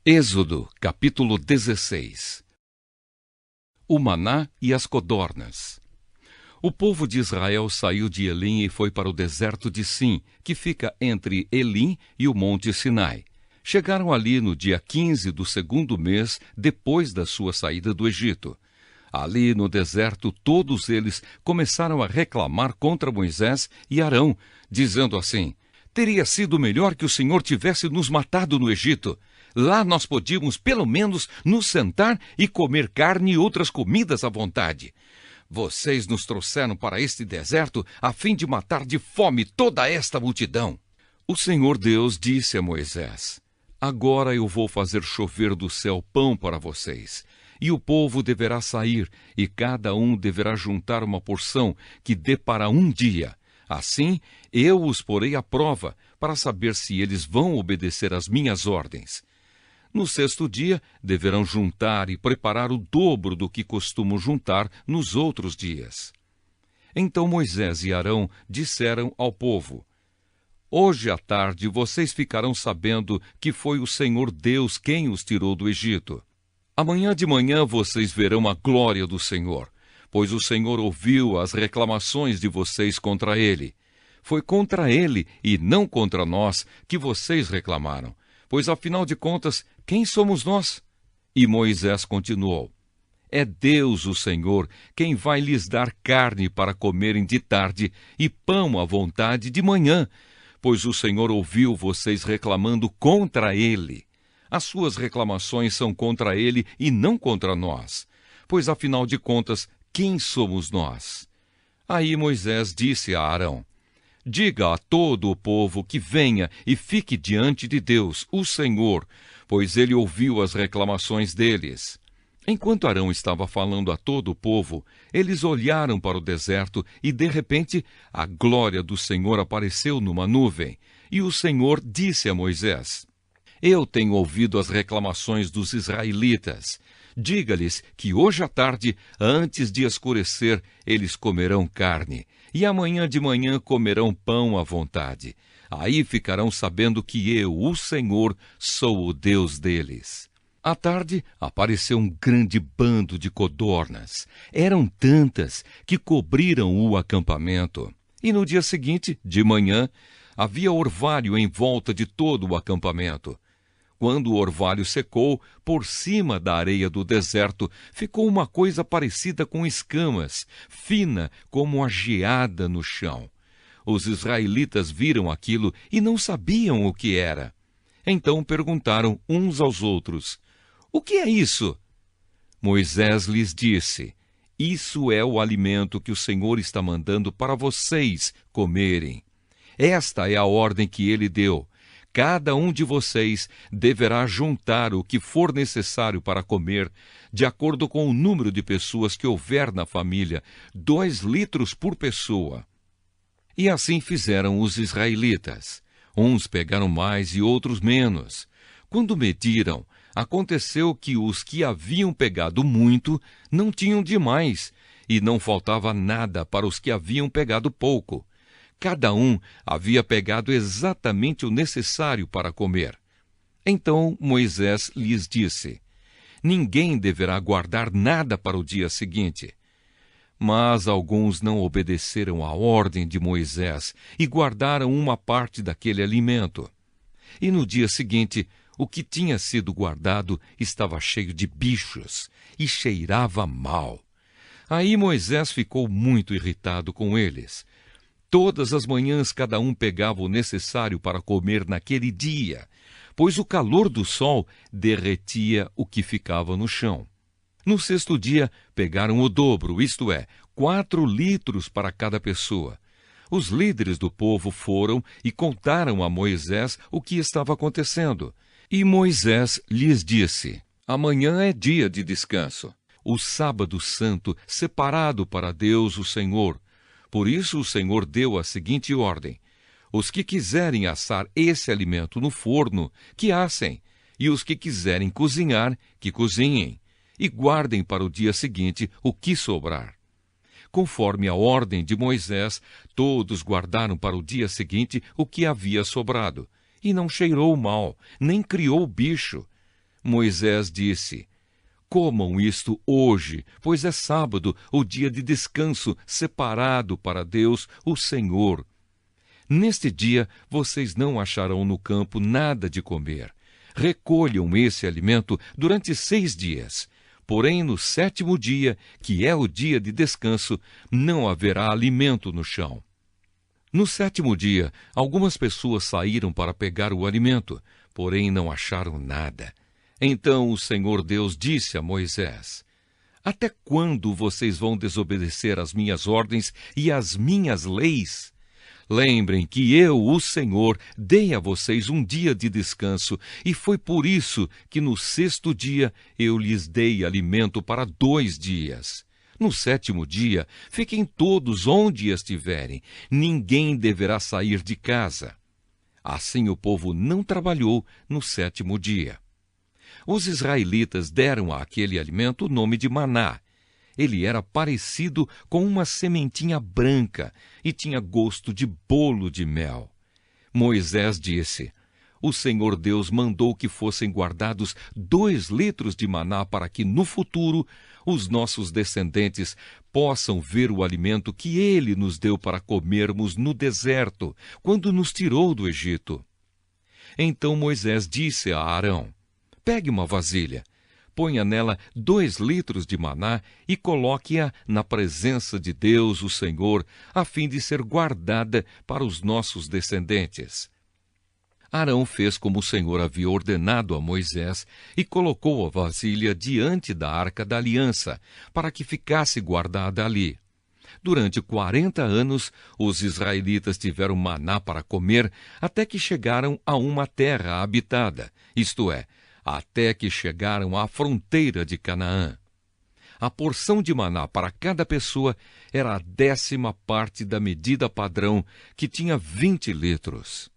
Êxodo, capítulo 16. O maná e as codornas. O povo de Israel saiu de Elim e foi para o deserto de Sim, que fica entre Elim e o monte Sinai. Chegaram ali no dia 15 do segundo mês, depois da sua saída do Egito. Ali no deserto, todos eles começaram a reclamar contra Moisés e Arão, dizendo assim: teria sido melhor que o Senhor tivesse nos matado no Egito. Lá nós podíamos, pelo menos, nos sentar e comer carne e outras comidas à vontade. Vocês nos trouxeram para este deserto a fim de matar de fome toda esta multidão. O Senhor Deus disse a Moisés: agora eu vou fazer chover do céu pão para vocês. E o povo deverá sair, e cada um deverá juntar uma porção que dê para um dia. Assim, eu os porei à prova, para saber se eles vão obedecer às minhas ordens. No sexto dia, deverão juntar e preparar o dobro do que costumam juntar nos outros dias. Então Moisés e Arão disseram ao povo: hoje à tarde vocês ficarão sabendo que foi o Senhor Deus quem os tirou do Egito. Amanhã de manhã vocês verão a glória do Senhor, pois o Senhor ouviu as reclamações de vocês contra ele. Foi contra ele e não contra nós que vocês reclamaram, pois afinal de contas, quem somos nós? E Moisés continuou: é Deus o Senhor quem vai lhes dar carne para comerem de tarde e pão à vontade de manhã, pois o Senhor ouviu vocês reclamando contra ele. As suas reclamações são contra ele e não contra nós, pois afinal de contas, quem somos nós? Aí Moisés disse a Arão: diga a todo o povo que venha e fique diante de Deus, o Senhor, pois ele ouviu as reclamações deles. Enquanto Arão estava falando a todo o povo, eles olharam para o deserto e, de repente, a glória do Senhor apareceu numa nuvem. E o Senhor disse a Moisés: eu tenho ouvido as reclamações dos israelitas. Diga-lhes que hoje à tarde, antes de escurecer, eles comerão carne, e amanhã de manhã comerão pão à vontade. Aí ficarão sabendo que eu, o Senhor, sou o Deus deles. À tarde, apareceu um grande bando de codornas. Eram tantas que cobriram o acampamento. E no dia seguinte, de manhã, havia orvalho em volta de todo o acampamento. Quando o orvalho secou, por cima da areia do deserto, ficou uma coisa parecida com escamas, fina como a geada no chão. Os israelitas viram aquilo e não sabiam o que era. Então perguntaram uns aos outros: o que é isso? Moisés lhes disse: isso é o alimento que o Senhor está mandando para vocês comerem. Esta é a ordem que ele deu. Cada um de vocês deverá juntar o que for necessário para comer, de acordo com o número de pessoas que houver na família, 2 litros por pessoa. E assim fizeram os israelitas. Uns pegaram mais e outros menos. Quando mediram, aconteceu que os que haviam pegado muito não tinham demais, e não faltava nada para os que haviam pegado pouco. Cada um havia pegado exatamente o necessário para comer. Então Moisés lhes disse: ninguém deverá guardar nada para o dia seguinte. Mas alguns não obedeceram à ordem de Moisés e guardaram uma parte daquele alimento. E no dia seguinte, o que tinha sido guardado estava cheio de bichos e cheirava mal. Aí Moisés ficou muito irritado com eles. Todas as manhãs cada um pegava o necessário para comer naquele dia, pois o calor do sol derretia o que ficava no chão. No sexto dia, pegaram o dobro, isto é, 4 litros para cada pessoa. Os líderes do povo foram e contaram a Moisés o que estava acontecendo. E Moisés lhes disse: amanhã é dia de descanso, o sábado santo separado para Deus o Senhor. Por isso o Senhor deu a seguinte ordem: os que quiserem assar esse alimento no forno, que assem, e os que quiserem cozinhar, que cozinhem, e guardem para o dia seguinte o que sobrar. Conforme a ordem de Moisés, todos guardaram para o dia seguinte o que havia sobrado, e não cheirou mal, nem criou bicho. Moisés disse: comam isto hoje, pois é sábado, o dia de descanso separado para Deus, o Senhor. Neste dia vocês não acharão no campo nada de comer. Recolham esse alimento durante 6 dias. Porém, no 7º dia, que é o dia de descanso, não haverá alimento no chão. No 7º dia, algumas pessoas saíram para pegar o alimento, porém não acharam nada. Então o Senhor Deus disse a Moisés: até quando vocês vão desobedecer às minhas ordens e às minhas leis? Lembrem que eu, o Senhor, dei a vocês um dia de descanso, e foi por isso que no 6º dia eu lhes dei alimento para 2 dias. No 7º dia, fiquem todos onde estiverem, ninguém deverá sair de casa. Assim o povo não trabalhou no 7º dia. Os israelitas deram àquele alimento o nome de maná. Ele era parecido com uma sementinha branca e tinha gosto de bolo de mel. Moisés disse: o Senhor Deus mandou que fossem guardados 2 litros de maná para que, no futuro, os nossos descendentes possam ver o alimento que Ele nos deu para comermos no deserto, quando nos tirou do Egito. Então Moisés disse a Arão: pegue uma vasilha, ponha nela 2 litros de maná e coloque-a na presença de Deus, o Senhor, a fim de ser guardada para os nossos descendentes. Arão fez como o Senhor havia ordenado a Moisés e colocou a vasilha diante da Arca da Aliança, para que ficasse guardada ali. Durante 40 anos, os israelitas tiveram maná para comer até que chegaram a uma terra habitada, isto é, até que chegaram à fronteira de Canaã. A porção de maná para cada pessoa era a 10ª parte da medida padrão, que tinha 20 litros.